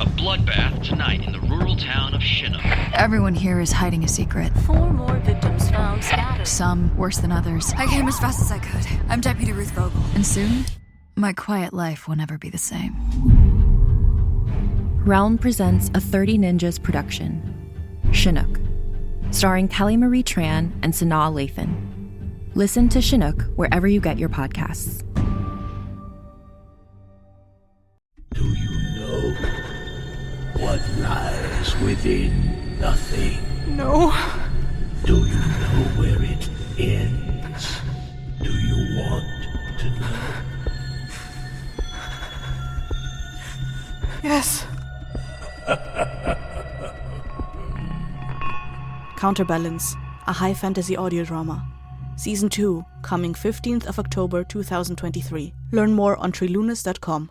A bloodbath tonight in the rural town of Chinook. Everyone here is hiding a secret. 4 more victims found scattered. Some worse than others. I came as fast as I could. I'm Deputy Ruth Vogel. And soon, my quiet life will never be the same. Realm presents a 30 Ninjas production, Chinook, starring Kelly Marie Tran and Sanaa Lathan. Listen to Chinook wherever you get your podcasts. Do you know what lies within nothing? No. Do you know where it ends? Do you want to know? Yes. Counterbalance, a high fantasy audio drama. Season 2, coming 15th of October 2023. Learn more on trilunas.com.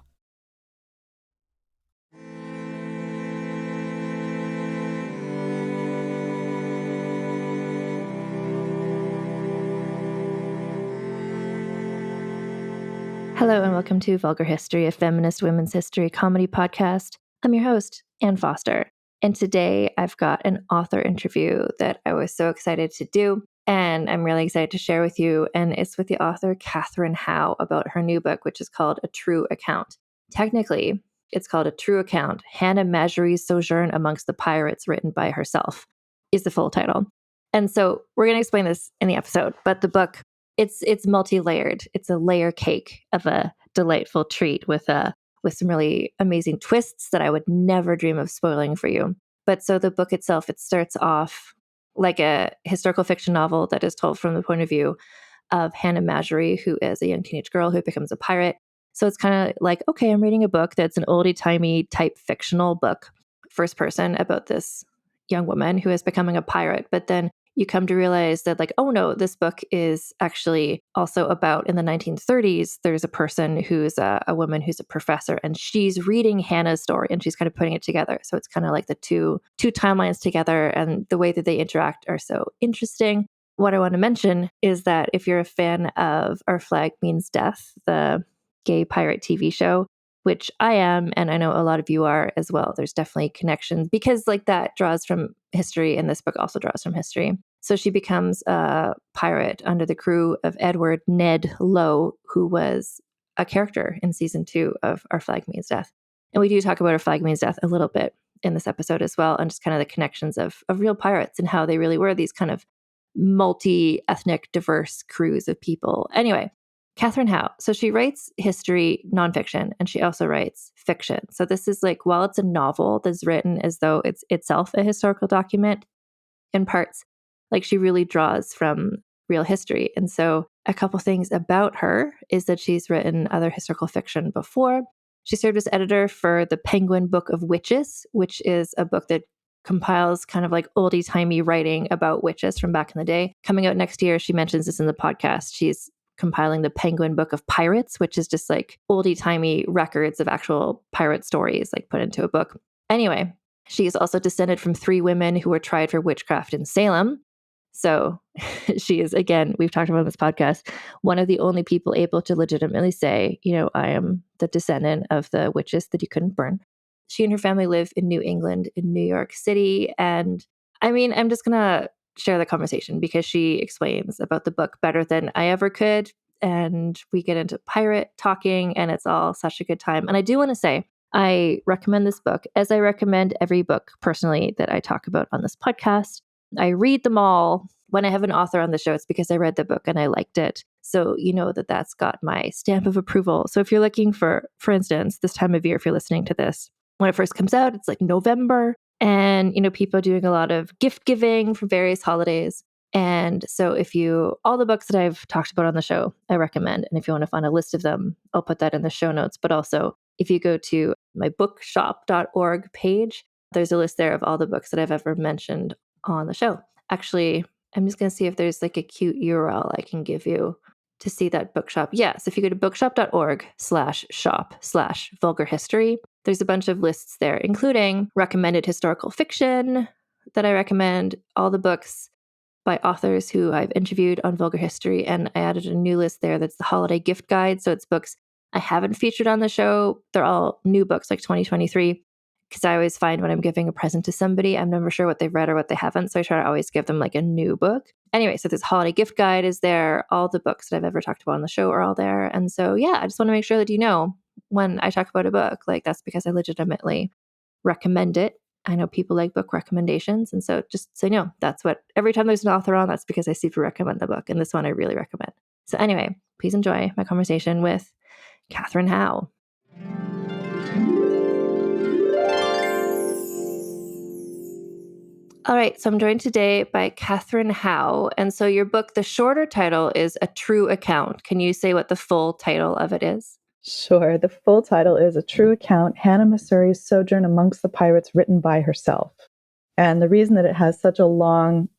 Hello and welcome to Vulgar History, a feminist women's history comedy podcast. I'm your host, Ann Foster, and today I've got an author interview that I was so excited to do, and I'm really excited to share with you, and it's with the author Katherine Howe about her new book, which is called A True Account. Technically, it's called A True Account, Hannah Masury's Sojourn Amongst the Pyrates, written by herself, is the full title. And so we're going to explain this in the episode, but the book, it's multi-layered. It's a layer cake of a delightful treat with some really amazing twists that I would never dream of spoiling for you. But so the book itself, it starts off like a historical fiction novel that is told from the point of view of Hannah Masury, who is a young teenage girl who becomes a pirate. So it's kind of like, okay, I'm reading a book that's an oldie-timey type fictional book, first person, about this young woman who is becoming a pirate. But then you come to realize that, like, oh no, this book is actually also about, in the 1930s, there's a person who's a woman who's a professor, and she's reading Hannah's story and she's kind of putting it together. So it's kind of like the two timelines together, and the way that they interact are so interesting. What I want to mention is that if you're a fan of Our Flag Means Death, the gay pirate TV show, which I am, and I know a lot of you are as well, there's definitely connections, because like that draws from history, and this book also draws from history. So she becomes a pirate under the crew of Edward Ned Lowe, who was a character in season 2 of Our Flag Means Death. And we do talk about Our Flag Means Death a little bit in this episode as well, and just kind of the connections of real pirates and how they really were these kind of multi-ethnic, diverse crews of people. Anyway, Katherine Howe. So she writes history nonfiction, and she also writes fiction. So this is like, while it's a novel that's written as though it's itself a historical document in parts, like she really draws from real history. And so a couple things about her is that she's written other historical fiction before. She served as editor for the Penguin Book of Witches, which is a book that compiles kind of like oldie-timey writing about witches from back in the day. Coming out next year, she mentions this in the podcast. She's compiling the Penguin Book of Pyrates, which is just like oldie-timey records of actual pirate stories, like put into a book. Anyway, she is also descended from 3 women who were tried for witchcraft in Salem. So she is, again, we've talked about this podcast, one of the only people able to legitimately say, you know, I am the descendant of the witches that you couldn't burn. She and her family live in New England, in New York City. And I mean, I'm just going to share the conversation because she explains about the book better than I ever could. And we get into pirate talking, and it's all such a good time. And I do want to say, I recommend this book, as I recommend every book personally that I talk about on this podcast. I read them all. When I have an author on the show, it's because I read the book and I liked it. So you know that that's got my stamp of approval. So if you're looking for instance, this time of year, if you're listening to this, when it first comes out, it's like November. And, you know, people are doing a lot of gift giving for various holidays. And so all the books that I've talked about on the show, I recommend. And if you want to find a list of them, I'll put that in the show notes. But also, if you go to my bookshop.org page, there's a list there of all the books that I've ever mentioned on the show. Actually, I'm just going to see if there's like a cute URL I can give you to see that bookshop. Yes, if you go to bookshop.org/shop/vulgar history, there's a bunch of lists there, including recommended historical fiction that I recommend, all the books by authors who I've interviewed on Vulgar History, and I added a new list there that's the holiday gift guide. So it's books I haven't featured on the show. They're all new books, like 2023. because I always find when I'm giving a present to somebody, I'm never sure what they've read or what they haven't. So I try to always give them like a new book. Anyway, so this holiday gift guide is there. All the books that I've ever talked about on the show are all there. And so, yeah, I just want to make sure that you know when I talk about a book, like that's because I legitimately recommend it. I know people like book recommendations. And so just so you know, that's what every time there's an author on, that's because I super recommend the book. And this one I really recommend. So anyway, please enjoy my conversation with Katherine Howe. All right, so I'm joined today by Katherine Howe. And so your book, the shorter title is A True Account. Can you say what the full title of it is? Sure. The full title is A True Account, Hannah Masury's Sojourn Amongst the Pyrates, written by herself. And the reason that it has such a long,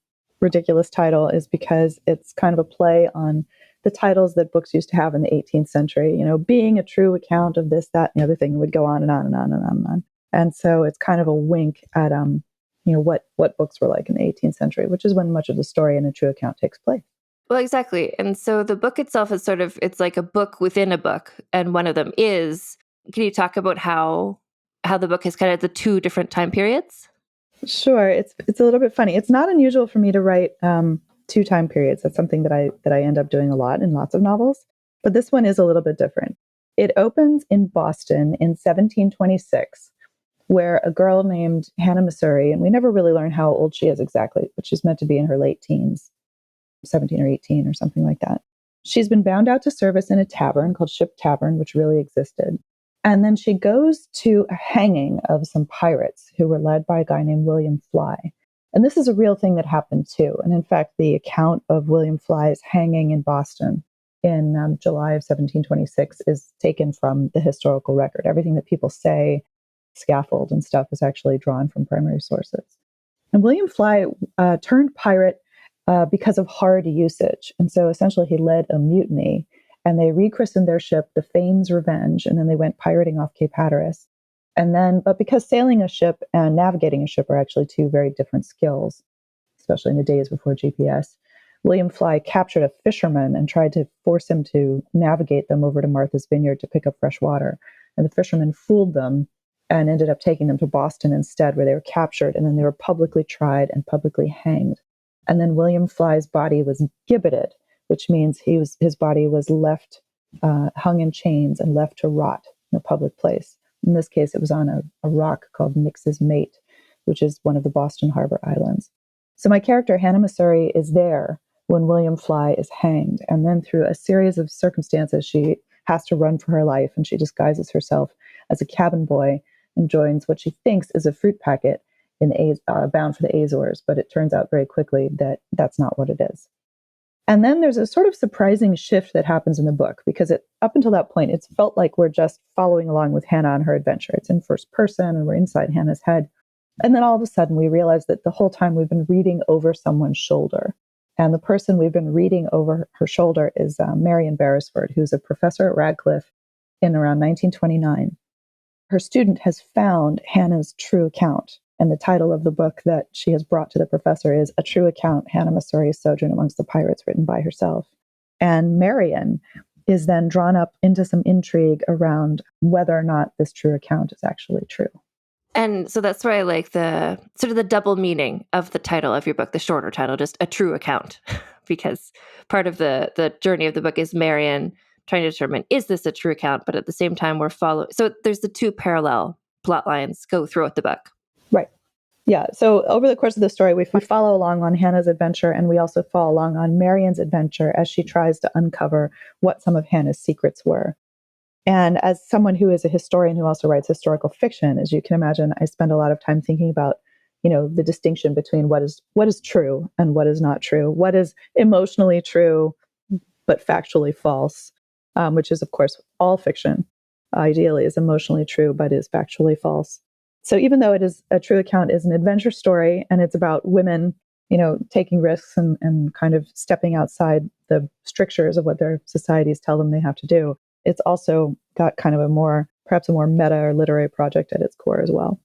ridiculous title is because it's kind of a play on the titles that books used to have in the 18th century, you know, being a true account of this, that, and the other thing. It would go on and on and on and on and on. And so it's kind of a wink at, what books were like in the 18th century, which is when much of the story in A True Account takes place. Well, exactly. And so the book itself is it's like a book within a book. And one of them is, can you talk about how the book has kind of the two different time periods? Sure. It's a little bit funny. It's not unusual for me to write two time periods. That's something that I end up doing a lot in lots of novels. But this one is a little bit different. It opens in Boston in 1726, where a girl named Hannah Masury, and we never really learn how old she is exactly, but she's meant to be in her late teens, 17 or 18 or something like that. She's been bound out to service in a tavern called Ship Tavern, which really existed. And then she goes to a hanging of some pirates who were led by a guy named William Fly. And this is a real thing that happened too. And in fact, the account of William Fly's hanging in Boston in July of 1726 is taken from the historical record. Everything that people say, scaffold and stuff, is actually drawn from primary sources. And William Fly turned pirate because of hard usage. And so essentially he led a mutiny, and they rechristened their ship the Fame's Revenge, and then they went pirating off Cape Hatteras. But because sailing a ship and navigating a ship are actually two very different skills, especially in the days before GPS, William Fly captured a fisherman and tried to force him to navigate them over to Martha's Vineyard to pick up fresh water. And the fisherman fooled them and ended up taking them to Boston instead, where they were captured, and then they were publicly tried and publicly hanged. And then William Fly's body was gibbeted, which means his body was left hung in chains and left to rot in a public place. In this case, it was on a rock called Nix's Mate, which is one of the Boston Harbor Islands. So my character, Hannah Masury, is there when William Fly is hanged. And then through a series of circumstances, she has to run for her life, and she disguises herself as a cabin boy and joins what she thinks is a fruit packet bound for the Azores, but it turns out very quickly that that's not what it is. And then there's a sort of surprising shift that happens in the book, because up until that point, it's felt like we're just following along with Hannah on her adventure. It's in first person, and we're inside Hannah's head. And then all of a sudden, we realize that the whole time we've been reading over someone's shoulder. And the person we've been reading over her shoulder is Marion Beresford, who's a professor at Radcliffe in around 1929. Her student has found Hannah's true account. And the title of the book that she has brought to the professor is A True Account, Hannah Masury's Sojourn Amongst the Pyrates, written by herself. And Marion is then drawn up into some intrigue around whether or not this true account is actually true. And so that's where I like the sort of the double meaning of the title of your book, the shorter title, just A True Account, because part of the journey of the book is Marion trying to determine, is this a true account? But at the same time, we're following. So there's the two parallel plot lines go throughout the book. Right. Yeah. So over the course of the story, we follow along on Hannah's adventure, and we also follow along on Marion's adventure as she tries to uncover what some of Hannah's secrets were. And as someone who is a historian who also writes historical fiction, as you can imagine, I spend a lot of time thinking about, the distinction between what is true and what is not true, what is emotionally true but factually false, which is, of course, all fiction ideally is emotionally true but is factually false. So even though it is a true account, is an adventure story, and it's about women, taking risks and kind of stepping outside the strictures of what their societies tell them they have to do, it's also got kind of perhaps a more meta or literary project at its core as well.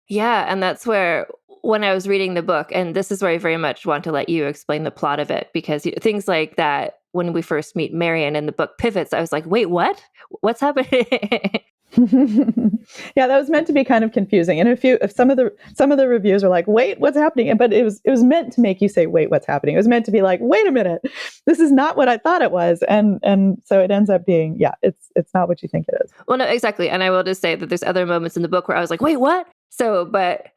Yeah, and that's where, when I was reading the book, and this is where I very much want to let you explain the plot of it, because things like that, when we first meet Marion and the book pivots, I was like, wait, what? What's happening? Yeah, that was meant to be kind of confusing. And if some of the reviews are like, "Wait, what's happening?" But it was meant to make you say, "Wait, what's happening?" It was meant to be like, "Wait a minute, this is not what I thought it was." And so it ends up being, yeah, it's not what you think it is. Well, no, exactly. And I will just say that there's other moments in the book where I was like, wait, what? So, but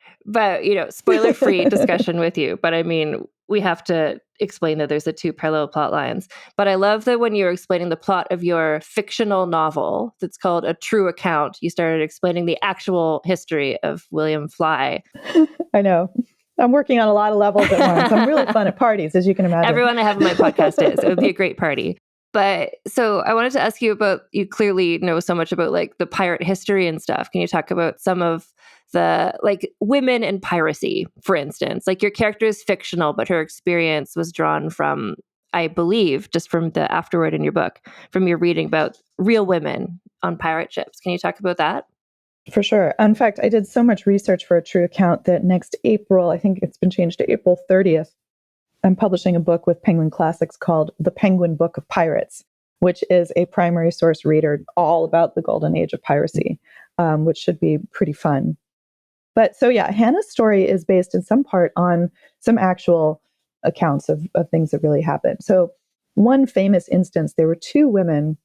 spoiler free discussion with you. But I mean, we have to explain that there's the two parallel plot lines. But I love that when you were explaining the plot of your fictional novel that's called A True Account, you started explaining the actual history of William Fly. I know. I'm working on a lot of levels at once. I'm really fun at parties, as you can imagine. Everyone I have on my podcast is. It would be a great party. But so I wanted to ask you about, you clearly know so much about like the pirate history and stuff. Can you talk about some of the like women and piracy, for instance? Like your character is fictional, but her experience was drawn from, I believe, just from the afterword in your book, from your reading about real women on pirate ships. Can you talk about that? For sure. In fact, I did so much research for A True Account that next April, I think it's been changed to April 30th, I'm publishing a book with Penguin Classics called The Penguin Book of Pirates, which is a primary source reader all about the golden age of piracy, which should be pretty fun. But so yeah, Hannah's story is based in some part on some actual accounts of things that really happened. So one famous instance, there were two women,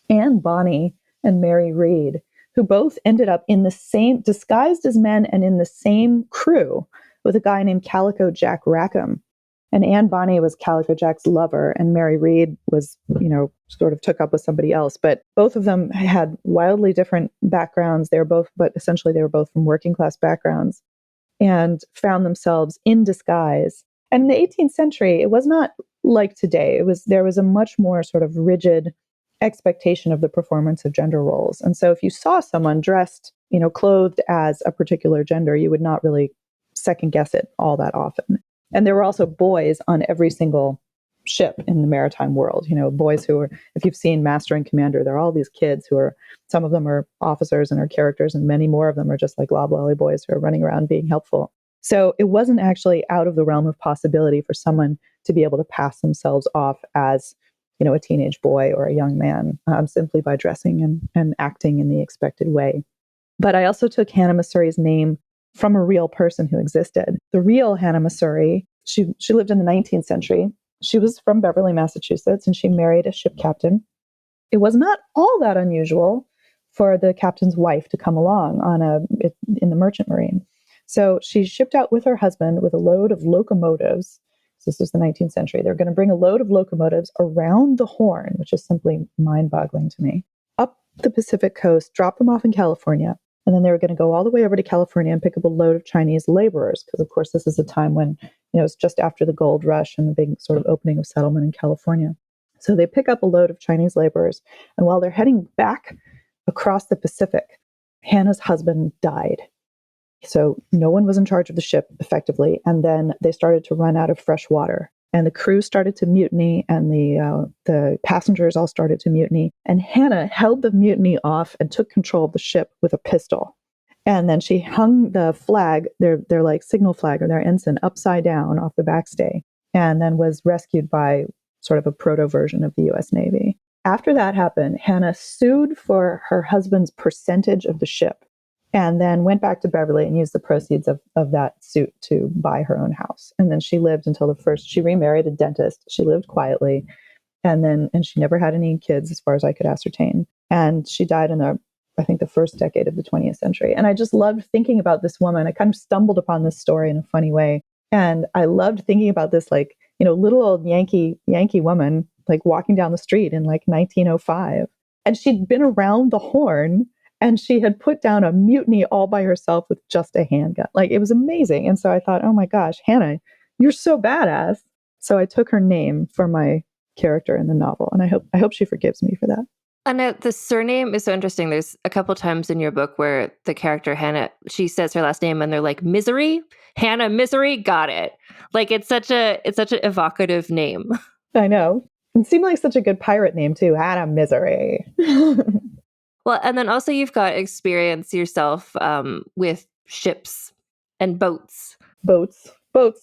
Anne Bonny and Mary Read, who both ended up in the same, disguised as men and in the same crew with a guy named Calico Jack Rackham. And Anne Bonny was Calico Jack's lover, and Mary Read was, sort of took up with somebody else. But both of them had wildly different backgrounds. Essentially they were both from working class backgrounds and found themselves in disguise. And in the 18th century, it was not like today. There was a much more sort of rigid expectation of the performance of gender roles. And so if you saw someone dressed, clothed as a particular gender, you would not really second guess it all that often. And there were also boys on every single ship in the maritime world, boys who are, if you've seen Master and Commander, there are all these kids who are, some of them are officers and are characters, and many more of them are just like loblolly boys who are running around being helpful. So it wasn't actually out of the realm of possibility for someone to be able to pass themselves off as, a teenage boy or a young man, simply by dressing and acting in the expected way. But I also took Hannah Masury's name from a real person who existed. The real Hannah Masury, she lived in the 19th century. She was from Beverly, Massachusetts, and she married a ship captain. It was not all that unusual for the captain's wife to come along in the merchant marine. So she shipped out with her husband with a load of locomotives. So this was the 19th century. They're going to bring a load of locomotives around the Horn, which is simply mind-boggling to me, up the Pacific coast, drop them off in California. And then they were going to go all the way over to California and pick up a load of Chinese laborers, because, of course, this is a time when, it's just after the gold rush and the big sort of opening of settlement in California. So they pick up a load of Chinese laborers. And while they're heading back across the Pacific, Hannah's husband died. So no one was in charge of the ship effectively. And then they started to run out of fresh water. And the crew started to mutiny, and the passengers all started to mutiny. And Hannah held the mutiny off and took control of the ship with a pistol. And then she hung the flag, their like signal flag or their ensign, upside down off the backstay, and then was rescued by sort of a proto version of the U.S. Navy. After that happened, Hannah sued for her husband's percentage of the ship, and then went back to Beverly and used the proceeds of that suit to buy her own house. And then she lived until she remarried a dentist. She lived quietly. And she never had any kids as far as I could ascertain. And she died in I think the first decade of the 20th century. And I just loved thinking about this woman. I kind of stumbled upon this story in a funny way. And I loved thinking about this, like, little old Yankee woman, like walking down the street in like 1905. And she'd been around the Horn, and she had put down a mutiny all by herself with just a handgun. Like, it was amazing. And so I thought, oh my gosh, Hannah, you're so badass. So I took her name for my character in the novel. And I hope she forgives me for that. And now the surname is so interesting. There's a couple times in your book where the character Hannah, she says her last name and they're like, Misery? Hannah Misery? Got it. Like, it's such an evocative name. I know. It seemed like such a good pirate name too. Hannah Misery. Well, and then also you've got experience yourself with ships and boats. Boats,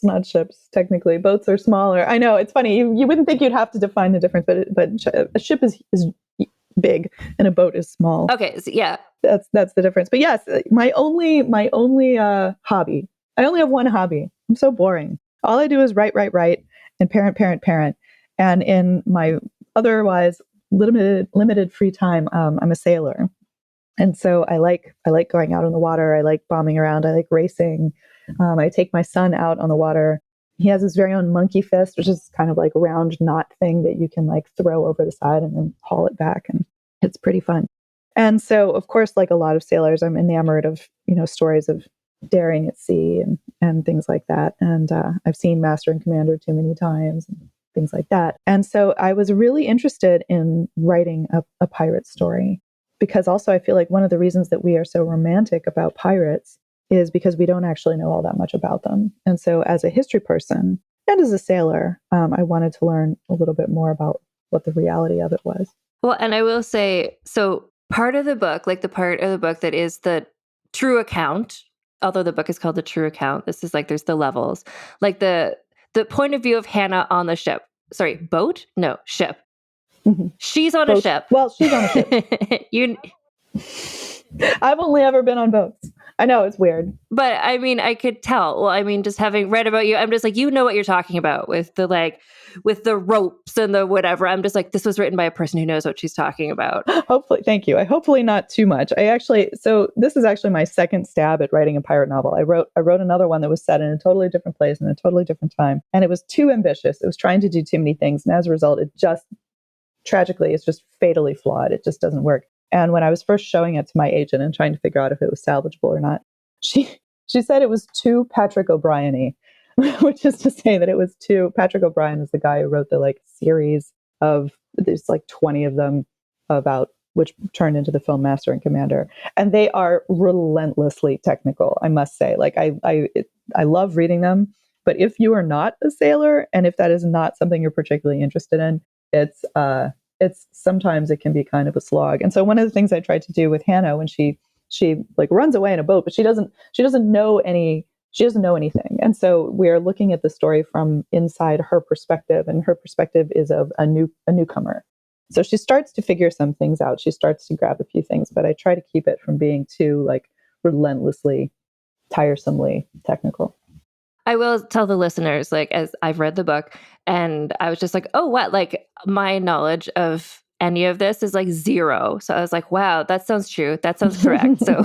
not ships, technically. Boats are smaller. I know, it's funny. You wouldn't think you'd have to define the difference, but a ship is big and a boat is small. Okay, so yeah. That's the difference. But yes, my only hobby. I only have one hobby. I'm so boring. All I do is write, and parent. And in my otherwise limited free time, I'm a sailor. And so I like going out on the water. I like bombing around. I like racing. I take my son out on the water. He has his very own monkey fist, which is kind of like a round knot thing that you can like throw over the side and then haul it back. And it's pretty fun. And so, of course, like a lot of sailors, I'm enamored of, stories of daring at sea and things like that. And I've seen Master and Commander too many times and things like that. And so I was really interested in writing a pirate story, because also I feel like one of the reasons that we are so romantic about pirates is because we don't actually know all that much about them. And so as a history person and as a sailor, I wanted to learn a little bit more about what the reality of it was. Well, and I will say, so part of the book, like the part of the book that is the true account, although the book is called The True Account, this is like, there's the levels, like the point of view of Hannah on the ship. Sorry, boat? No, ship. Mm-hmm. She's on boat. A ship. Well, she's on a ship. I've only ever been on boats. I know it's weird. But I mean, I could tell. Well, I mean, just having read about you, I'm just like, you know what you're talking about with the ropes and the whatever. I'm just like, this was written by a person who knows what she's talking about. Hopefully, thank you. Hopefully not too much. So this is actually my second stab at writing a pirate novel. I wrote another one that was set in a totally different place in a totally different time. And it was too ambitious. It was trying to do too many things. And as a result, tragically, it's just fatally flawed. It just doesn't work. And when I was first showing it to my agent and trying to figure out if it was salvageable or not, she said it was too Patrick O'Brien-y, which is to say that it was too. Patrick O'Brien is the guy who wrote the like series of, there's like 20 of them about, which turned into the film Master and Commander, and they are relentlessly technical. I must say, like I love reading them, but if you are not a sailor and if that is not something you're particularly interested in, it's sometimes it can be kind of a slog. And so one of the things I tried to do with Hannah when she like runs away in a boat, but she doesn't know anything. And so we're looking at the story from inside her perspective, and her perspective is of a newcomer. So she starts to figure some things out. She starts to grab a few things, but I try to keep it from being too like relentlessly, tiresomely technical. I will tell the listeners, like, as I've read the book and I was just like, oh, what? Like, my knowledge of any of this is like zero. So I was like, wow, that sounds true. That sounds correct. So,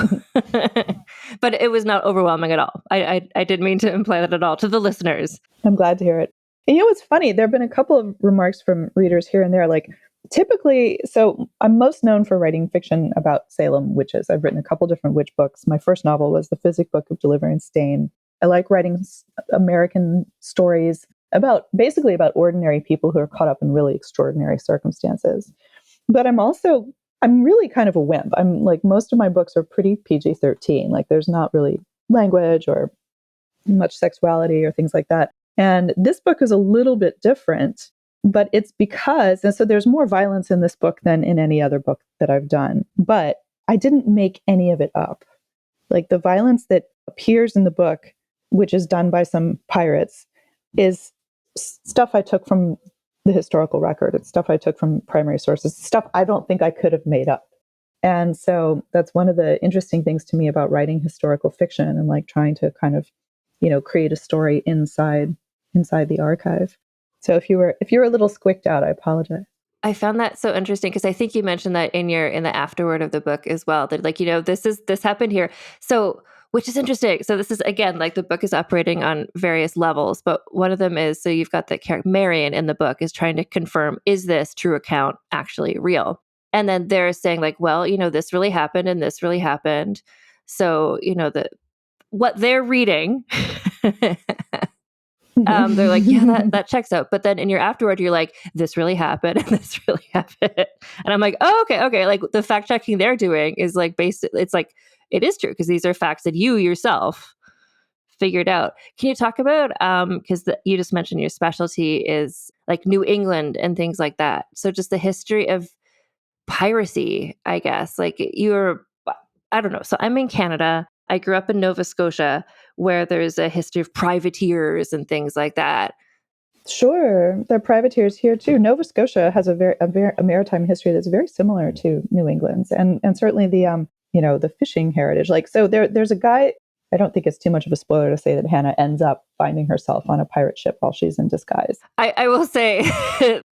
but it was not overwhelming at all. I didn't mean to imply that at all to the listeners. I'm glad to hear it. And it's funny. There have been a couple of remarks from readers here and there, like, typically, so I'm most known for writing fiction about Salem witches. I've written a couple different witch books. My first novel was The Physic Book of Deliverance Stain. I like writing American stories basically about ordinary people who are caught up in really extraordinary circumstances. But I'm really kind of a wimp. I'm like, most of my books are pretty PG-13. Like, there's not really language or much sexuality or things like that. And this book is a little bit different, but it's because, and so there's more violence in this book than in any other book that I've done, but I didn't make any of it up. Like, the violence that appears in the book, which is done by some pirates, is stuff I took from the historical record. It's stuff I took from primary sources, stuff I don't think I could have made up. And so that's one of the interesting things to me about writing historical fiction and like trying to kind of, create a story inside the archive. So if you were a little squicked out, I apologize. I found that so interesting because I think you mentioned that in the afterword of the book as well, that like, this happened here. So, which is interesting. So this is, again, like the book is operating on various levels, but one of them is, so you've got the character Marion in the book is trying to confirm, is this true account actually real? And then they're saying like, well, this really happened and this really happened. So, what they're reading, they're like, yeah, that checks out. But then in your afterward, you're like, this really happened and this really happened. And I'm like, oh, okay. Like the fact checking they're doing is like it's like, it is true because these are facts that you yourself figured out. Can you talk about, because you just mentioned your specialty is like New England and things like that. So just the history of piracy, I guess, like I don't know. So I'm in Canada. I grew up in Nova Scotia where there's a history of privateers and things like that. Sure, there are privateers here too. Nova Scotia has a maritime history that's very similar to New England's, and certainly the the fishing heritage. Like, so there's a guy. I don't think it's too much of a spoiler to say that Hannah ends up finding herself on a pirate ship while she's in disguise. I will say,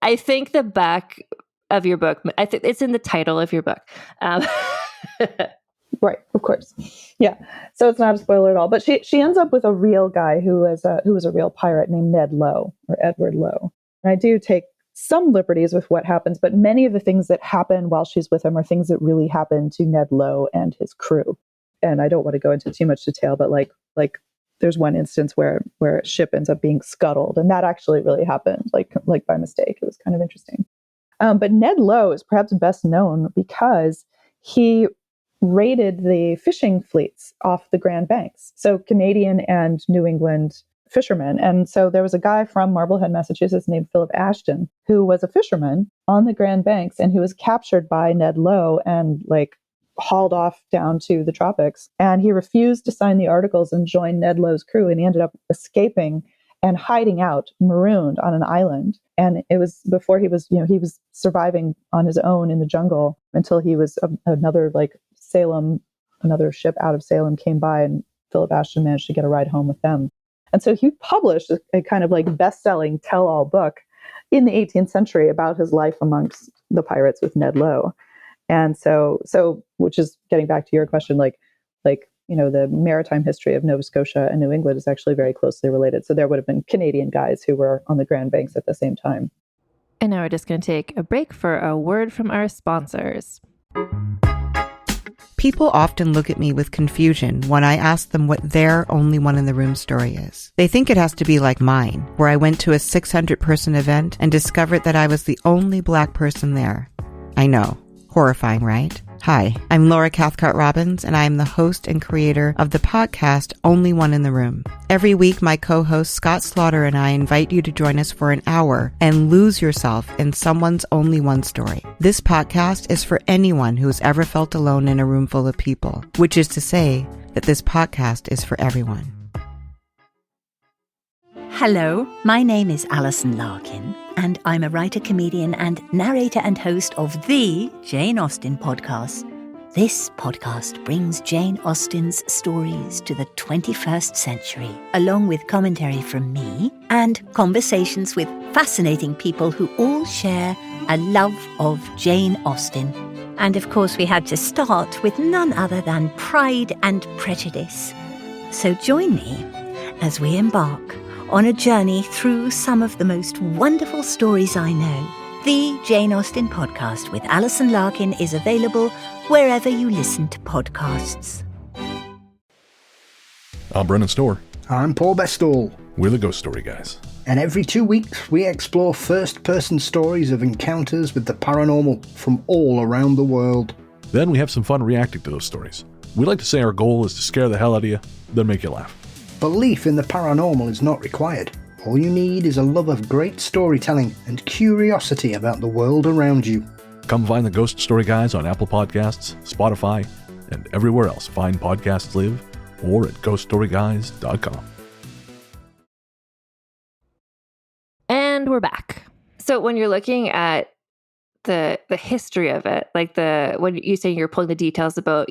I think the back of your book, I think it's in the title of your book. Right, of course. Yeah. So it's not a spoiler at all. But she ends up with a real guy who was a real pirate named Ned Lowe, or Edward Lowe. And I do take some liberties with what happens, but many of the things that happen while she's with him are things that really happen to Ned Lowe and his crew. And I don't want to go into too much detail, but like there's one instance where a ship ends up being scuttled, and that actually really happened, like by mistake. It was kind of interesting. But Ned Lowe is perhaps best known because he raided the fishing fleets off the Grand Banks. So Canadian and New England fishermen. And so there was a guy from Marblehead, Massachusetts named Philip Ashton, who was a fisherman on the Grand Banks, and he was captured by Ned Lowe and hauled off down to the tropics. And he refused to sign the articles and join Ned Lowe's crew. And he ended up escaping and hiding out, marooned on an island. And it was before he was surviving on his own in the jungle until he was another ship out of Salem came by, and Philip Ashton managed to get a ride home with them. And so he published a kind of best-selling tell-all book in the 18th century about his life amongst the pirates with Ned Lowe. And so which is getting back to your question, the maritime history of Nova Scotia and New England is actually very closely related. So there would have been Canadian guys who were on the Grand Banks at the same time. And now we're just going to take a break for a word from our sponsors. People often look at me with confusion when I ask them what their only one in the room story is. They think it has to be like mine, where I went to a 600-person event and discovered that I was the only Black person there. I know. Horrifying, right? Hi, I'm Laura Cathcart-Robbins, and I am the host and creator of the podcast Only One in the Room. Every week, my co-host Scott Slaughter and I invite you to join us for an hour and lose yourself in someone's only one story. This podcast is for anyone who's ever felt alone in a room full of people, which is to say that this podcast is for everyone. Hello, my name is Alison Larkin, and I'm a writer, comedian, and narrator and host of the Jane Austen podcast. This podcast brings Jane Austen's stories to the 21st century, along with commentary from me and conversations with fascinating people who all share a love of Jane Austen. And of course, we had to start with none other than Pride and Prejudice. So join me as we embark on a journey through some of the most wonderful stories I know. The Jane Austen podcast with Alison Larkin is available wherever you listen to podcasts. I'm Brennan Storr. I'm Paul Bestall. We're the Ghost Story Guys. And every 2 weeks we explore first-person stories of encounters with the paranormal from all around the world. Then we have some fun reacting to those stories. We like to say our goal is to scare the hell out of you, then make you laugh. Belief in the paranormal is not required. All you need is a love of great storytelling and curiosity about the world around you. Come find the Ghost Story Guys on Apple Podcasts, Spotify, and everywhere else fine podcasts live, or at ghoststoryguys.com. And we're back. So when you're looking at the history of it, when you say you're pulling the details about,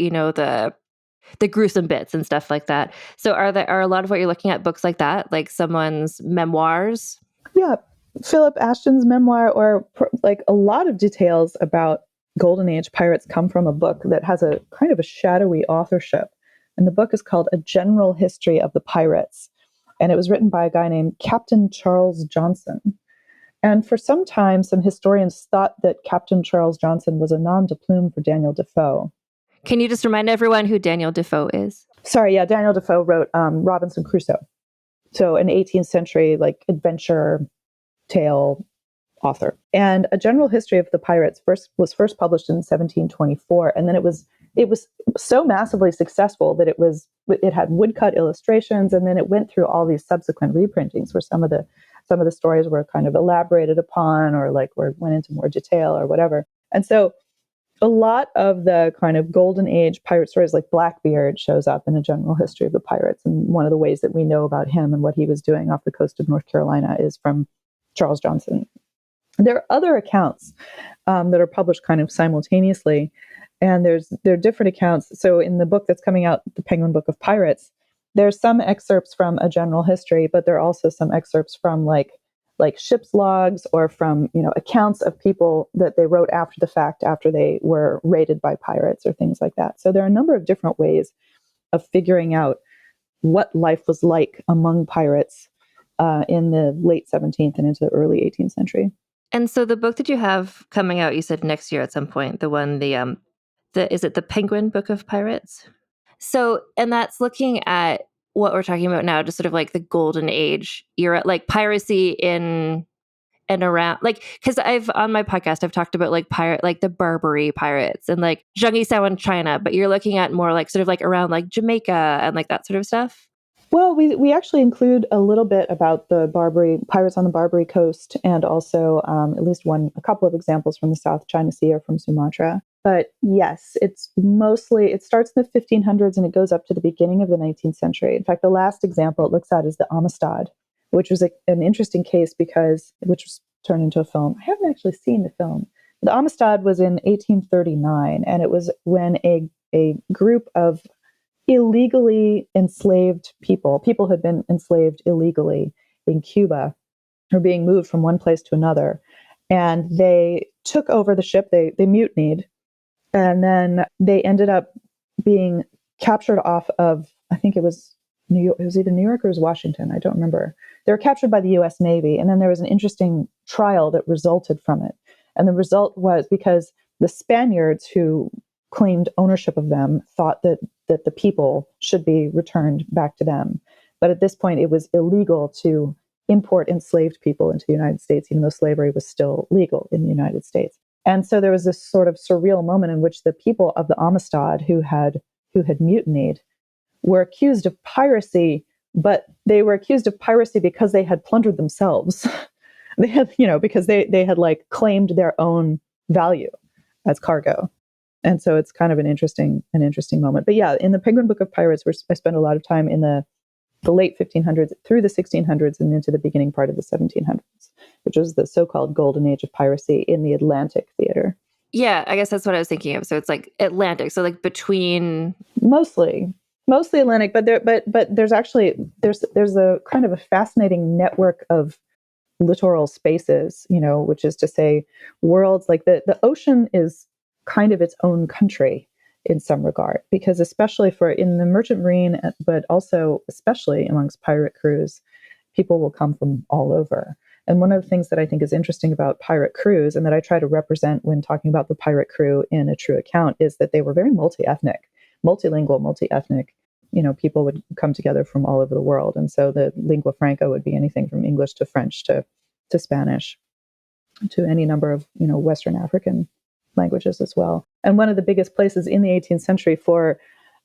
the gruesome bits and stuff like that. So are a lot of what you're looking at books like that, like someone's memoirs? Yeah, Philip Ashton's memoir, or a lot of details about Golden Age pirates come from a book that has a kind of a shadowy authorship. And the book is called A General History of the Pirates. And it was written by a guy named Captain Charles Johnson. And for some time, some historians thought that Captain Charles Johnson was a nom de plume for Daniel Defoe. Can you just remind everyone who Daniel Defoe is? Sorry, yeah, Daniel Defoe wrote Robinson Crusoe. So an 18th century adventure tale author. And A General History of the Pirates was first published in 1724, and then it was so massively successful that it had woodcut illustrations, and then it went through all these subsequent reprintings where some of the stories were kind of elaborated upon, or went into more detail or whatever. And so a lot of the kind of Golden Age pirate stories, like Blackbeard, shows up in A General History of the Pirates. And one of the ways that we know about him and what he was doing off the coast of North Carolina is from Charles Johnson. There are other accounts that are published kind of simultaneously, and there are different accounts. So in the book that's coming out, the Penguin Book of Pirates, there's some excerpts from a general history, but there are also some excerpts from like ship's logs or from, accounts of people that they wrote after the fact, after they were raided by pirates or things like that. So there are a number of different ways of figuring out what life was like among pirates in the late 17th and into the early 18th century. And so the book that you have coming out, you said next year at some point, the one, is it the Penguin Book of Pirates? So, and that's looking at what we're talking about now, just sort of like the golden age era, like piracy in and around, like, because on my podcast, I've talked about like the Barbary pirates and like Zheng Yisao in China, but you're looking at more like sort of like around like Jamaica and like that sort of stuff. Well, we actually include a little bit about the Barbary pirates on the Barbary coast, and also at least a couple of examples from the South China Sea or from Sumatra. But yes, it starts in the 1500s and it goes up to the beginning of the 19th century. In fact, the last example it looks at is the Amistad, which was an interesting case which was turned into a film. I haven't actually seen the film. The Amistad was in 1839, and it was when a group of illegally enslaved people who had been enslaved illegally in Cuba, were being moved from one place to another. And they took over the ship, they mutinied, and then they ended up being captured off of, I think it was New York, it was either New York or it was Washington, I don't remember. They were captured by the US Navy, and then there was an interesting trial that resulted from it. And the result was because the Spaniards who claimed ownership of them thought that the people should be returned back to them. But at this point, it was illegal to import enslaved people into the United States, even though slavery was still legal in the United States. And so there was this sort of surreal moment in which the people of the Amistad who had mutinied were accused of piracy, but they were accused of piracy because they had plundered themselves. They had, because they had like claimed their own value as cargo. And so it's kind of an interesting moment. But yeah, in the Penguin Book of Pirates, I spent a lot of time in the late 1500s through the 1600s and into the beginning part of the 1700s, which was the so-called golden age of piracy in the Atlantic theater. Yeah, I guess that's what I was thinking of. So it's like Atlantic, so like between mostly Atlantic, but there's a kind of a fascinating network of littoral spaces, which is to say worlds like the ocean is kind of its own country in some regard, because especially in the merchant marine, but also especially amongst pirate crews, people will come from all over. And one of the things that I think is interesting about pirate crews, and that I try to represent when talking about the pirate crew in a true account, is that they were very multi-ethnic, multilingual, multi-ethnic. People would come together from all over the world. And so the lingua franca would be anything from English to French to Spanish, to any number of, Western African languages as well. And one of the biggest places in the 18th century for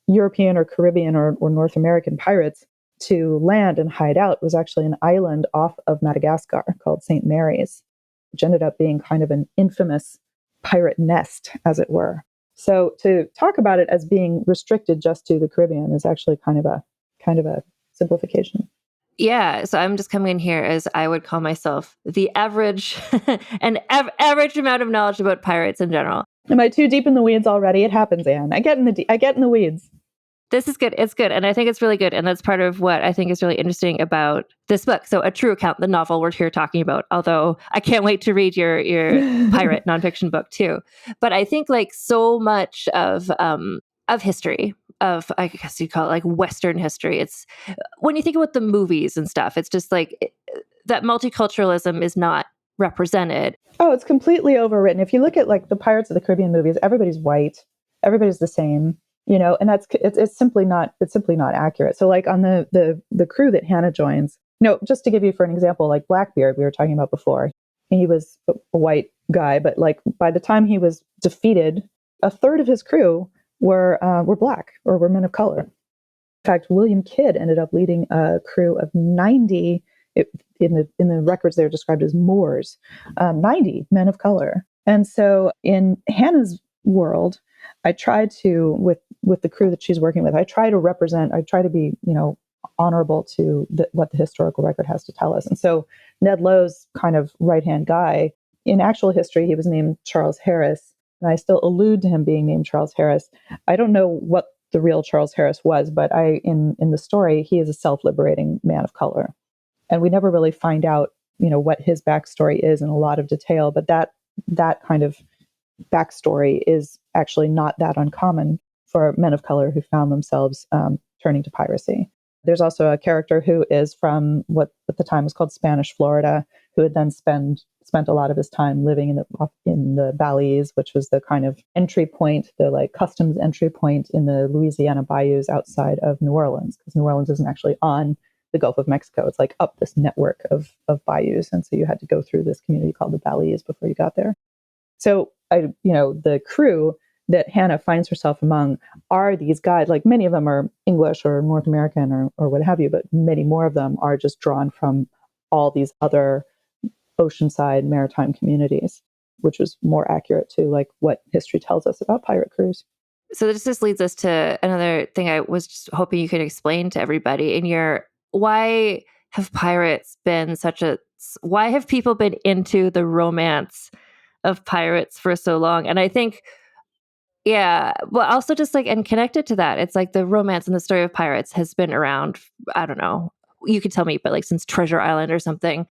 European or Caribbean or North American pirates to land and hide out was actually an island off of Madagascar called St. Mary's, which ended up being kind of an infamous pirate nest, as it were. So to talk about it as being restricted just to the Caribbean is actually kind of a simplification. Yeah, so I'm just coming in here as I would call myself the average average amount of knowledge about pirates in general. Am I too deep in the weeds already? It happens, Anne. I get in the weeds. This is good. It's good. And I think it's really good. And that's part of what I think is really interesting about this book. So A True Account, the novel we're here talking about, although I can't wait to read your pirate nonfiction book too. But I think like so much of history, of, I guess you call it like Western history. It's when you think about the movies and stuff, it's just like that multiculturalism is not represented. Oh, it's completely overwritten. If you look at like the Pirates of the Caribbean movies, everybody's white, everybody's the same, and it's simply not accurate. So like on the crew that Hannah joins, just to give you for an example, like Blackbeard, we were talking about before, he was a white guy, but like by the time he was defeated, a third of his crew were black or were men of color. In fact, William Kidd ended up leading a crew of 90. In the records, they're described as Moors, 90 men of color. And so in Hannah's world, I try to, with the crew that she's working with, I try to be, honorable to what the historical record has to tell us. And so Ned Lowe's kind of right-hand guy. In actual history, he was named Charles Harris, and I still allude to him being named Charles Harris. I don't know what the real Charles Harris was, but in the story, he is a self-liberating man of color. And we never really find out, what his backstory is in a lot of detail, but that kind of backstory is actually not that uncommon for men of color who found themselves turning to piracy. There's also a character who is from what at the time was called Spanish Florida, who had then spent a lot of his time living in the Balize, which was the kind of entry point, the like customs entry point in the Louisiana bayous outside of New Orleans, because New Orleans isn't actually on the Gulf of Mexico. It's like up this network of bayous, and so you had to go through this community called the Balize before you got there. So the crew that Hannah finds herself among are these guys, like many of them are English or North American or what have you, but many more of them are just drawn from all these other oceanside maritime communities, which is more accurate to like what history tells us about pirate crews. So this just leads us to another thing I was just hoping you could explain to everybody why have pirates been why have people been into the romance of pirates for so long? And I think, yeah, well, also just like, and connected to that, it's like the romance and the story of pirates has been around, I don't know, you could tell me, but like since Treasure Island or something.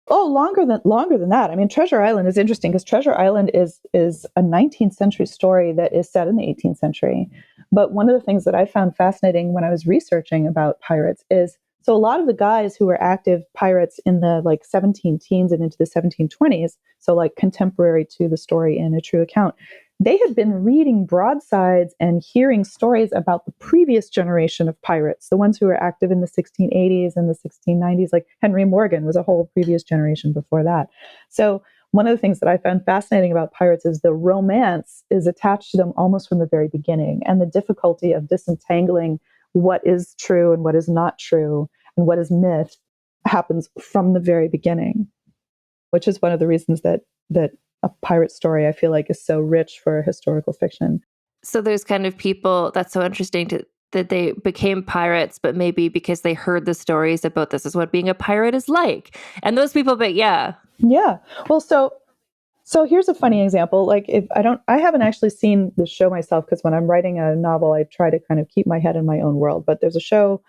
Oh, longer than that. I mean, Treasure Island is interesting because Treasure Island is a 19th century story that is set in the 18th century. But one of the things that I found fascinating when I was researching about pirates is, so a lot of the guys who were active pirates in the like 17 teens and into the 1720s, so like contemporary to the story in a true account, they had been reading broadsides and hearing stories about the previous generation of pirates, the ones who were active in the 1680s and the 1690s, like Henry Morgan was a whole previous generation before that. So one of the things that I found fascinating about pirates is the romance is attached to them almost from the very beginning, and the difficulty of disentangling what is true and what is not true and what is myth happens from the very beginning, which is one of the reasons that a pirate story, I feel like, is so rich for historical fiction. So there's kind of people, that's so interesting that they became pirates, but maybe because they heard the stories about this is what being a pirate is like. And those people, but yeah. Yeah. Well, so here's a funny example. Like I haven't actually seen the show myself, because when I'm writing a novel, I try to kind of keep my head in my own world. But there's a show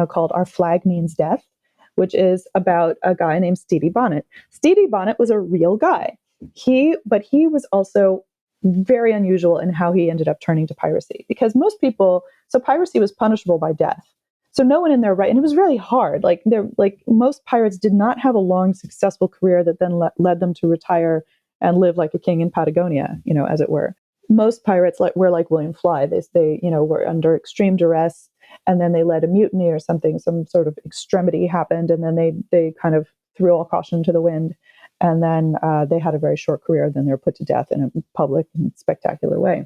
called Our Flag Means Death, which is about a guy named Stevie Bonnet. Stevie Bonnet was a real guy. But he was also very unusual in how he ended up turning to piracy, because so piracy was punishable by death. So no one in their right, and it was really hard. Like most pirates did not have a long, successful career that then led them to retire and live like a king in Patagonia, as it were. Most pirates were like William Fly. They were under extreme duress, and then they led a mutiny or something, some sort of extremity happened, and then they kind of threw all caution to the wind. And then they had a very short career. Then they were put to death in a public and spectacular way.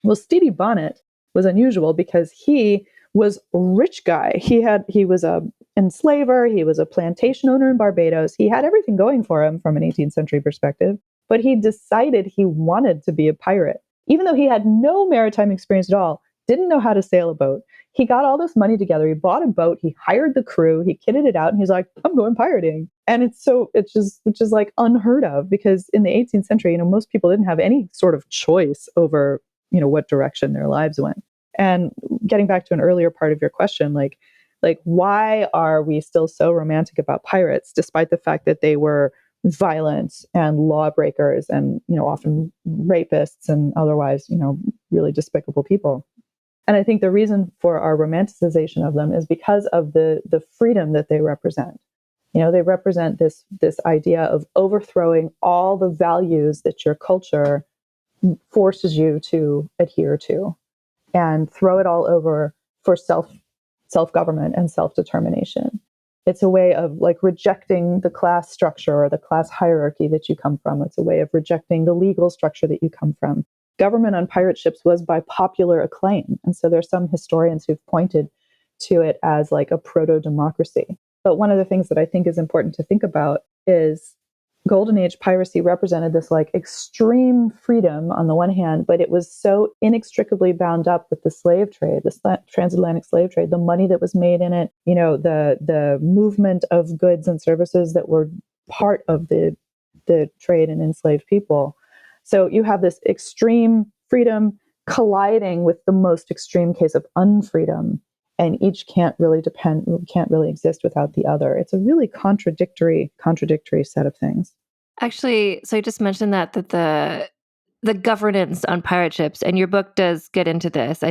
Well, Stevie Bonnet was unusual because he was a rich guy. He was a enslaver. He was a plantation owner in Barbados. He had everything going for him from an 18th century perspective. But he decided he wanted to be a pirate, even though he had no maritime experience at all, didn't know how to sail a boat. He got all this money together. He bought a boat. He hired the crew. He kitted it out, and he's like, "I'm going pirating." And which is like unheard of, because in the 18th century, most people didn't have any sort of choice over, what direction their lives went. And getting back to an earlier part of your question, like why are we still so romantic about pirates, despite the fact that they were violent and lawbreakers and, often rapists and otherwise, really despicable people? And I think the reason for our romanticization of them is because of the freedom that they represent. They represent this idea of overthrowing all the values that your culture forces you to adhere to, and throw it all over for self-government and self-determination. It's a way of like rejecting the class structure or the class hierarchy that you come from. It's a way of rejecting the legal structure that you come from. Government on pirate ships was by popular acclaim. And so there's some historians who've pointed to it as like a proto-democracy. But one of the things that I think is important to think about is Golden Age piracy represented this like extreme freedom on the one hand, but it was so inextricably bound up with the slave trade, the transatlantic slave trade, the money that was made in it, the movement of goods and services that were part of the trade in enslaved people. So you have this extreme freedom colliding with the most extreme case of unfreedom, and each can't really exist without the other. It's a really contradictory set of things. Actually, so you just mentioned that the governance on pirate ships, and your book does get into this.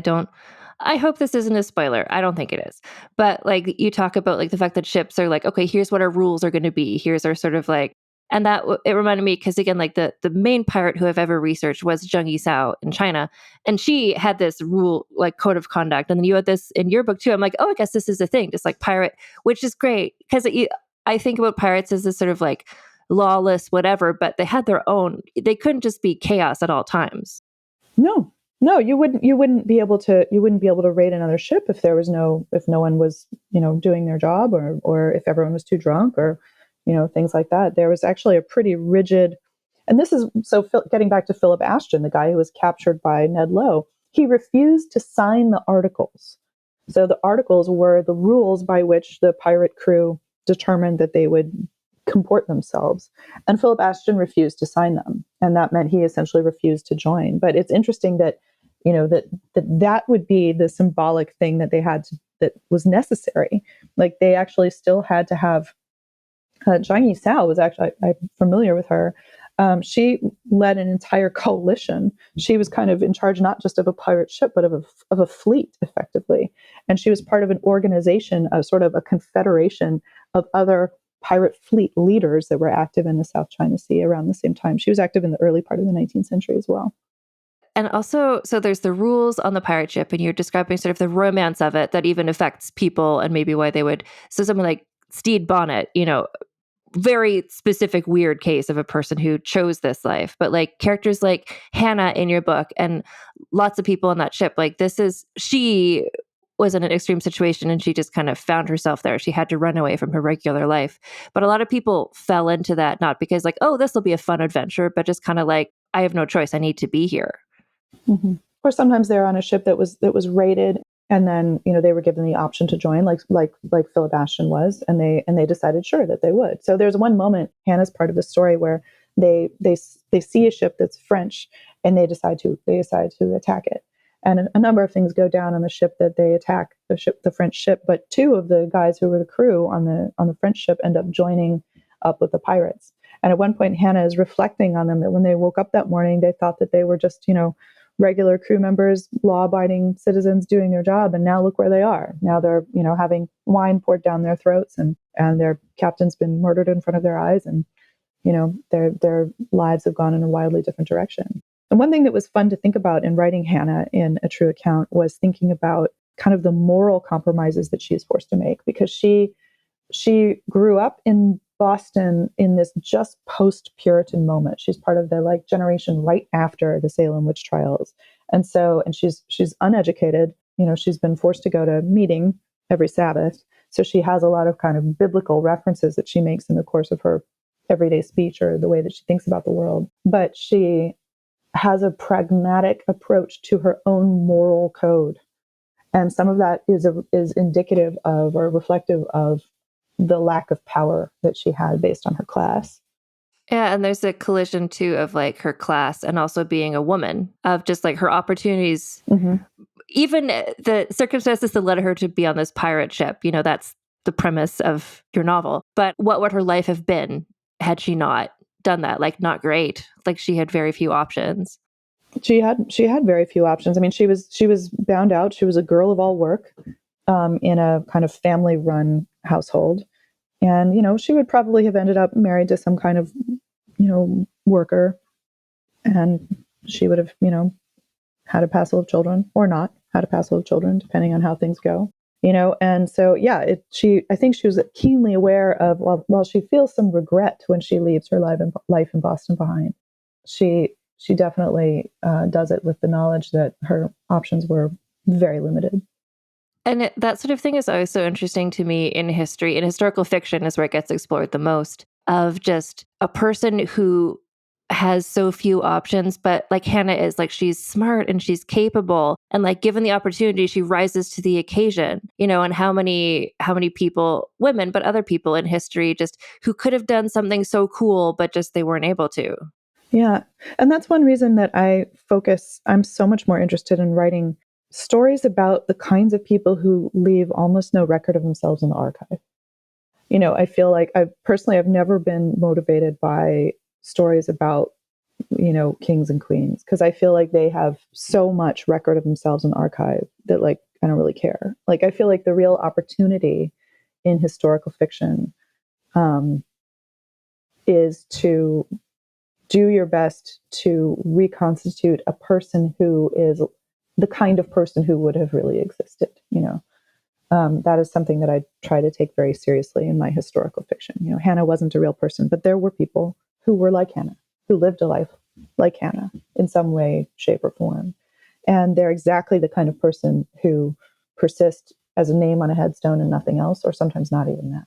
I hope this isn't a spoiler. I don't think it is. But like you talk about like the fact that ships are like, okay, here's what our rules are going to be. Here's our sort of like, and that it reminded me because again, like the main pirate who I've ever researched was Zheng Yisao in China, and she had this rule like code of conduct, and then you had this in your book too. I'm like, oh, I guess this is a thing, just like pirate, which is great because I think about pirates as this sort of like lawless whatever, but they had their own. They couldn't just be chaos at all times. No, you wouldn't be able to raid another ship if no one was doing their job, or if everyone was too drunk, or things like that. There was actually a pretty rigid, and this is so getting back to Philip Ashton, the guy who was captured by Ned Lowe. He refused to sign the articles. So the articles were the rules by which the pirate crew determined that they would comport themselves, and Philip Ashton refused to sign them, and that meant he essentially refused to join. But it's interesting that that would be the symbolic thing that they had that was necessary. Like they actually still had to have Zhang Yisao was actually, I'm familiar with her. She led an entire coalition. She was kind of in charge not just of a pirate ship, but of a fleet, effectively. And she was part of an organization, a sort of a confederation of other pirate fleet leaders that were active in the South China Sea around the same time. She was active in the early part of the 19th century as well. And also, so there's the rules on the pirate ship, and you're describing sort of the romance of it that even affects people and maybe why they would. So someone like Stede Bonnet, very specific, weird case of a person who chose this life. But like characters like Hannah in your book and lots of people on that ship, like she was in an extreme situation and she just kind of found herself there. She had to run away from her regular life. But a lot of people fell into that, not because like, oh, this will be a fun adventure, but just kind of like, I have no choice. I need to be here. Mm-hmm. Or sometimes they're on a ship that was raided, and then they were given the option to join, like Philip Ashton was, and they decided sure that they would. So there's one moment, Hannah's part of the story, where they see a ship that's French, and they decide to attack it. And a number of things go down on the ship that they attack, the French ship. But two of the guys who were the crew on the French ship end up joining up with the pirates. And at one point, Hannah is reflecting on them that when they woke up that morning, they thought that they were just, regular crew members, law-abiding citizens doing their job. And now look where they are. Now they're, having wine poured down their throats, and their captain's been murdered in front of their eyes. And, their lives have gone in a wildly different direction. And one thing that was fun to think about in writing Hannah in A True Account was thinking about kind of the moral compromises that she is forced to make, because she grew up in Boston in this just post-Puritan moment. She's part of the generation right after the Salem witch trials. And she's uneducated. She's been forced to go to meeting every Sabbath. So she has a lot of kind of biblical references that she makes in the course of her everyday speech or the way that she thinks about the world. But she has a pragmatic approach to her own moral code. And some of that is indicative of or reflective of the lack of power that she had based on her class. Yeah, and there's a collision too of like her class and also being a woman, of just like her opportunities. Mm-hmm. Even the circumstances that led her to be on this pirate ship, that's the premise of your novel. But what would her life have been had she not done that? Like, not great. Like, she had very few options. She had very few options. I mean, she was bound out. She was a girl of all work in a kind of family-run household. And, she would probably have ended up married to some kind of, worker. And she would have, had a passel of children or not had a passel of children, depending on how things go. And so, yeah, I think she was keenly aware of, while she feels some regret when she leaves her life in Boston behind, she definitely does it with the knowledge that her options were very limited. And that sort of thing is always so interesting to me in history. In historical fiction is where it gets explored the most, of just a person who has so few options, but like Hannah is, like, she's smart and she's capable, and like given the opportunity, she rises to the occasion, and how many people, women, but other people in history just who could have done something so cool, but just they weren't able to. Yeah. And that's one reason that I'm so much more interested in writing stories about the kinds of people who leave almost no record of themselves in the archive. I feel like I've never been motivated by stories about, kings and queens, because I feel like they have so much record of themselves in the archive that, like, I don't really care. Like, I feel like the real opportunity in historical fiction is to do your best to reconstitute a person who is the kind of person who would have really existed. That is something that I try to take very seriously in my historical fiction. Hannah wasn't a real person, but there were people who were like Hannah, who lived a life like Hannah in some way, shape, or form. And they're exactly the kind of person who persist as a name on a headstone and nothing else, or sometimes not even that.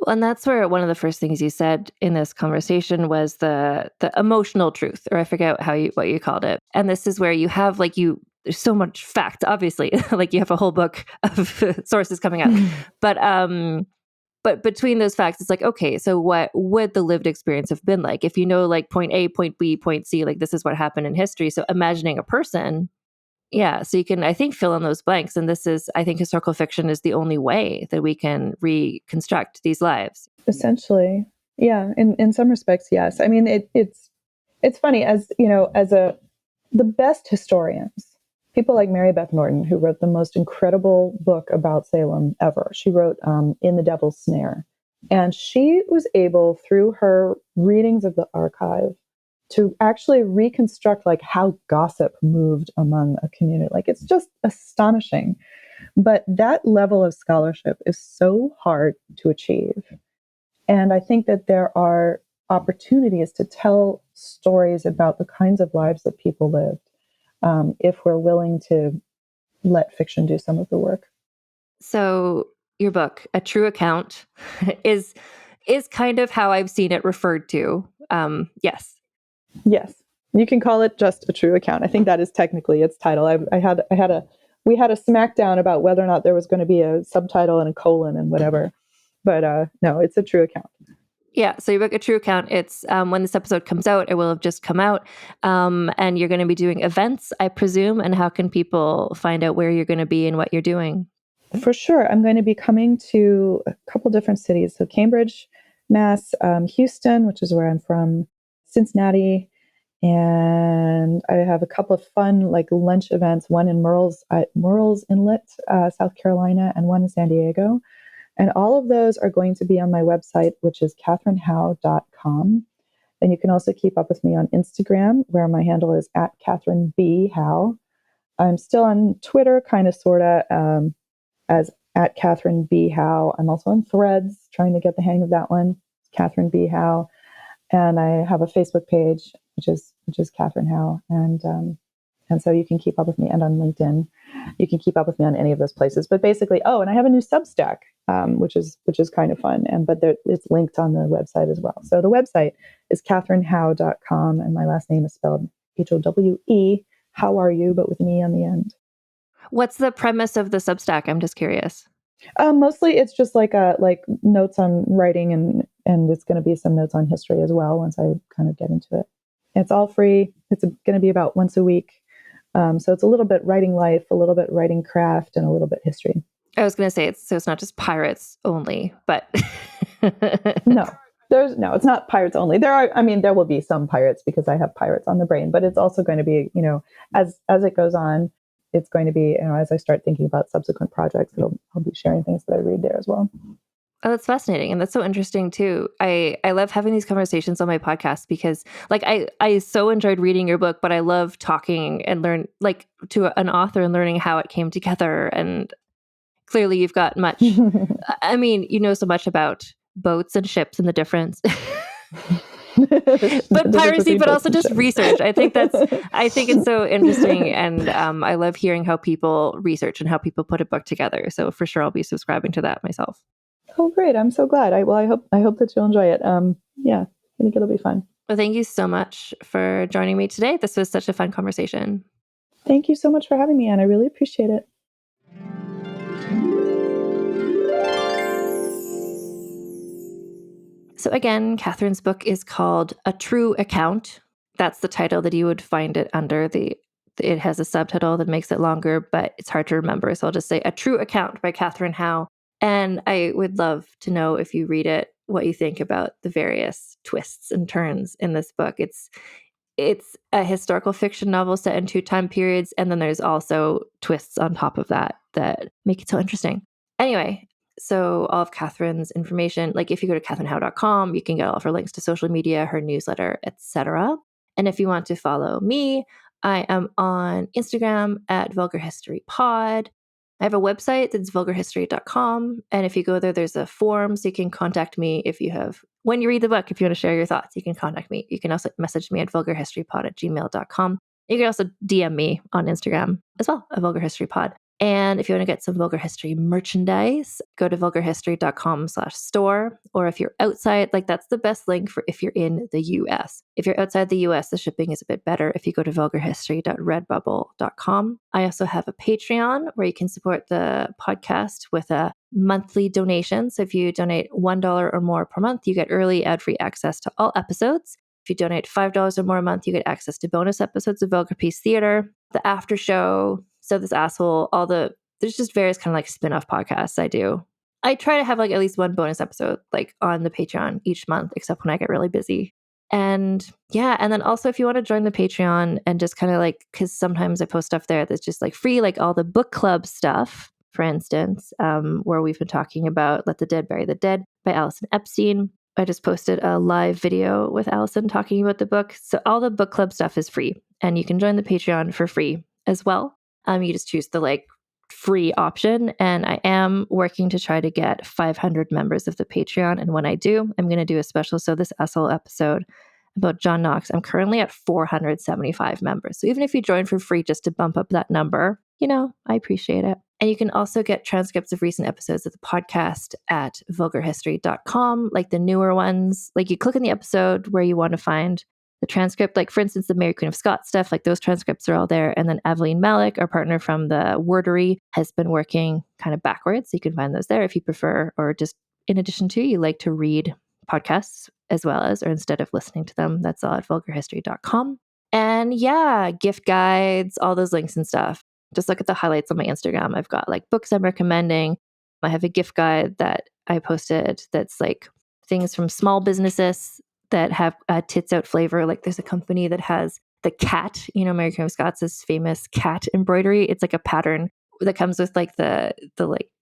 And that's where one of the first things you said in this conversation was the emotional truth, or I forget what you called it. And this is where you have there's so much fact, obviously, like you have a whole book of sources coming out. But between those facts, it's like, okay, so what would the lived experience have been like? If like point A, point B, point C, like this is what happened in history. So imagining a person, yeah, so you can, I think, fill in those blanks. And I think historical fiction is the only way that we can reconstruct these lives. Essentially, yeah, in some respects, yes. I mean, it's funny, the best historians, people like Mary Beth Norton, who wrote the most incredible book about Salem ever. She wrote In the Devil's Snare. And she was able, through her readings of the archive, to actually reconstruct like how gossip moved among a community. Like, it's just astonishing. But that level of scholarship is so hard to achieve. And I think that there are opportunities to tell stories about the kinds of lives that people lived, if we're willing to let fiction do some of the work. So your book, A True Account, is kind of how I've seen it referred to. Yes. Yes. You can call it just A True Account. I think that is technically its title. We had a smackdown about whether or not there was going to be a subtitle and a colon and whatever. But no, it's A True Account. Yeah, so your book, A True Account, it's when this episode comes out, it will have just come out. And you're going to be doing events, I presume. And how can people find out where you're going to be and what you're doing? For sure. I'm going to be coming to a couple different cities. So Cambridge, Mass, Houston, which is where I'm from, Cincinnati. And I have a couple of fun lunch events, one in Murrells Inlet, South Carolina, and one in San Diego. And all of those are going to be on my website, which is katherinehowe.com. And you can also keep up with me on Instagram, where my handle is @KatherineB.Howe. I'm still on Twitter, kind of, sort of, as @KatherineB.Howe. I'm also on Threads, trying to get the hang of that one, Katherine B. Howe. And I have a Facebook page, which is Katherine Howe. And so you can keep up with me, and on LinkedIn. You can keep up with me on any of those places. But basically, and I have a new Substack, which is kind of fun. But it's linked on the website as well. So the website is katherinehowe.com, and my last name is spelled Howe. How are you? But with an E on the end. What's the premise of the Substack? I'm just curious. Mostly it's just like notes on writing, and it's going to be some notes on history as well once I kind of get into it. It's all free. It's going to be about once a week. So it's a little bit writing life, a little bit writing craft, and a little bit history. I was going to say it's not just pirates only, but No, it's not pirates only. There will be some pirates because I have pirates on the brain, but it's also going to be, as it goes on, it's going to be, as I start thinking about subsequent projects, I'll be sharing things that I read there as well. Oh, that's fascinating. And that's so interesting too. I love having these conversations on my podcast because I so enjoyed reading your book, but I love talking and learn to an author and learning how it came together. And clearly you've got much, so much about boats and ships and the difference. But piracy, but also just research. I think it's so interesting. And I love hearing how people research and how people put a book together. So for sure, I'll be subscribing to that myself. Oh, great. I'm so glad. I hope that you'll enjoy it. Yeah, I think it'll be fun. Well, thank you so much for joining me today. This was such a fun conversation. Thank you so much for having me, Anne. I really appreciate it. So again, Katherine's book is called A True Account. That's the title that you would find it under. It has a subtitle that makes it longer, but it's hard to remember. So I'll just say A True Account by Katherine Howe. And I would love to know, if you read it, what you think about the various twists and turns in this book. It's a historical fiction novel set in 2 time periods, and then there's also twists on top of that make it so interesting. Anyway, so all of Katherine's information, like if you go to katherinehowe.com, you can get all of her links to social media, her newsletter, etc. And if you want to follow me, I am on Instagram at Vulgar History Pod. I have a website that's vulgarhistory.com. And if you go there, there's a form so you can contact me when you read the book, if you want to share your thoughts, you can contact me. You can also message me at vulgarhistorypod@gmail.com. You can also DM me on Instagram as well, at Vulgar History Pod. And if you want to get some Vulgar History merchandise, go to vulgarhistory.com/store. Or if you're outside, that's the best link for if you're in the US. If you're outside the US, the shipping is a bit better if you go to vulgarhistory.redbubble.com. I also have a Patreon where you can support the podcast with a monthly donation. So if you donate $1 or more per month, you get early ad-free access to all episodes. If you donate $5 or more a month, you get access to bonus episodes of Vulgar Peace Theater, the after show, So This Asshole, there's just various kind of spin-off podcasts I do. I try to have at least one bonus episode on the Patreon each month, except when I get really busy. And yeah, and then also if you want to join the Patreon and just kind of because sometimes I post stuff there that's just free, all the book club stuff, for instance, where we've been talking about Let the Dead Bury the Dead by Allison Epstein. I just posted a live video with Allison talking about the book. So all the book club stuff is free, and you can join the Patreon for free as well. You just choose the free option, and I am working to try to get 500 members of the Patreon. And when I do, I'm going to do a special So This Asshole episode about John Knox. I'm currently at 475 members. So even if you join for free just to bump up that number, I appreciate it. And you can also get transcripts of recent episodes of the podcast at vulgarhistory.com, the newer ones. You click on the episode where you want to find the transcript, for instance, the Mary Queen of Scots stuff, those transcripts are all there. And then Aveline Malik, our partner from the Wordery, has been working kind of backwards. So you can find those there if you prefer, or just in addition to, you like to read podcasts as well as, or instead of listening to them. That's all at vulgarhistory.com. And yeah, gift guides, all those links and stuff. Just look at the highlights on my Instagram. I've got books I'm recommending. I have a gift guide that I posted that's things from small businesses that have tits out flavor. There's a company that has the cat, Mary Queen of Scots' famous cat embroidery. It's a pattern that comes with the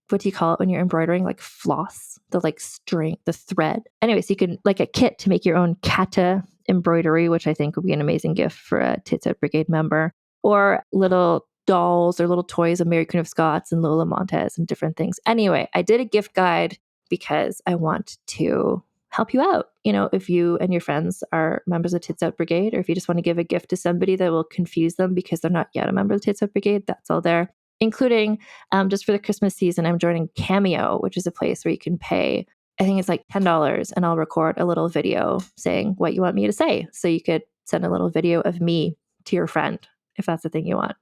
what do you call it when you're embroidering? Floss, the string, the thread. Anyway, so you can a kit to make your own kata embroidery, which I think would be an amazing gift for a Tits Out Brigade member, or little dolls or little toys of Mary Queen of Scots and Lola Montez and different things. Anyway, I did a gift guide because I want to help you out. If you and your friends are members of Tits Out Brigade, or if you just want to give a gift to somebody that will confuse them because they're not yet a member of the Tits Out Brigade, that's all there. Including, just for the Christmas season, I'm joining Cameo, which is a place where you can pay, I think it's $10, and I'll record a little video saying what you want me to say. So you could send a little video of me to your friend, if that's the thing you want.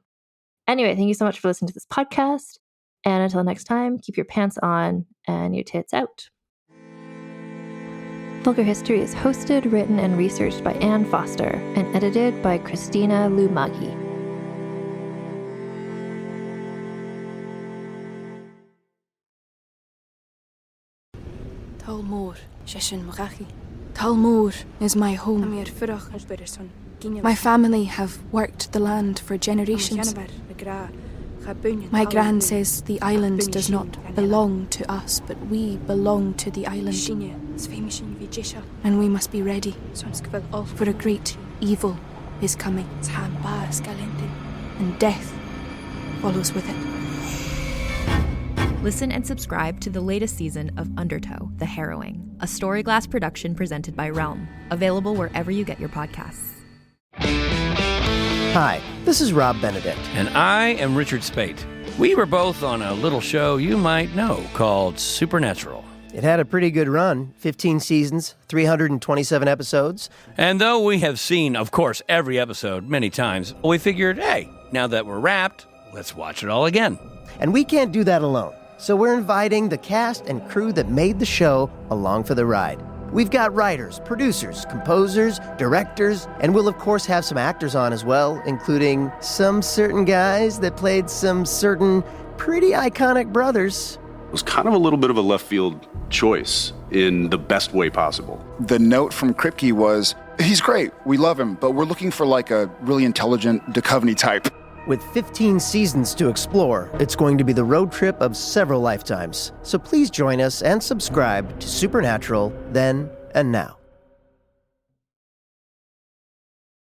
Anyway, thank you so much for listening to this podcast. And until next time, keep your pants on and your tits out. Vulgar History is hosted, written, and researched by Anne Foster and edited by Christina Lumagi. Talmor, Shishin Marachi. Talmor is my home. My family have worked the land for generations. My gran says the island does not belong to us, but we belong to the island. And we must be ready, for a great evil is coming, and death follows with it. Listen and subscribe to the latest season of Undertow, The Harrowing, a Storyglass production presented by Realm, available wherever you get your podcasts. Hi, this is Rob Benedict. And I am Richard Spate. We were both on a little show you might know called Supernatural. It had a pretty good run, 15 seasons, 327 episodes. And though we have seen, of course, every episode many times, we figured, hey, now that we're wrapped, let's watch it all again. And we can't do that alone, so we're inviting the cast and crew that made the show along for the ride. We've got writers, producers, composers, directors, and we'll of course have some actors on as well, including some certain guys that played some certain pretty iconic brothers. It was kind of a little bit of a left field choice in the best way possible. The note from Kripke was, he's great, we love him, but we're looking for like a really intelligent Duchovny type. With 15 seasons to explore, it's going to be the road trip of several lifetimes. So please join us and subscribe to Supernatural Then and Now.